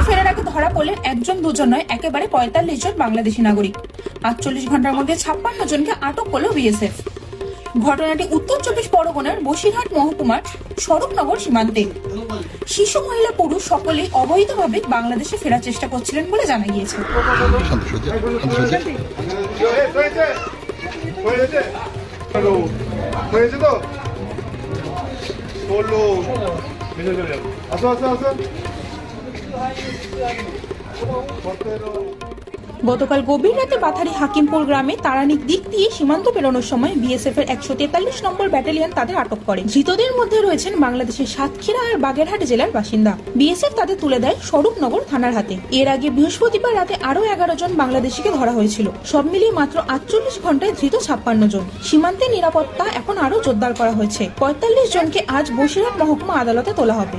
ফেরার আগে ধরা পড়লেন একজন দুজন নয়, একেবারে ৪৫ জন বাংলাদেশি নাগরিক। ৪৮ ঘন্টার মধ্যে ৫৬ জনকে আটক করল বিএসএফ। ঘটনাটি উত্তর ২৪ পরগনার বসিরহাট মহকুমার স্বরূপনগর সীমান্তে। শিশু, মহিলা, পুরুষ সকলেই অবৈধভাবে বাংলাদেশে ফেরার চেষ্টা করছিলেন বলে জানা গিয়েছে। গতকাল গভীর রাতে বাথারি হাকিমপুর গ্রামে তারানিক দিক দিয়ে সীমান্ত পেরোনোর সময় বিএসএফ এর ১৪৩ নম্বর ব্যাটালিয়ন তাদের আটক করে। ধৃতদের মধ্যে রয়েছেন বাংলাদেশের সাতক্ষীরা আর বাগেরহাট জেলার বাসিন্দা। বিএসএফ তাদের তুলে দেয় স্বরূপনগর থানার হাতে। এর আগে বৃহস্পতিবার রাতে আরো ১১ জন বাংলাদেশিকে ধরা হয়েছিল। সব মিলিয়ে মাত্র ৪৮ ঘন্টায় ধৃত ৫৬ জন। সীমান্তে নিরাপত্তা এখন আরো জোরদার করা হয়েছে। ৪৫ জনকে আজ বসিরহাট মহকুমা আদালতে তোলা হবে।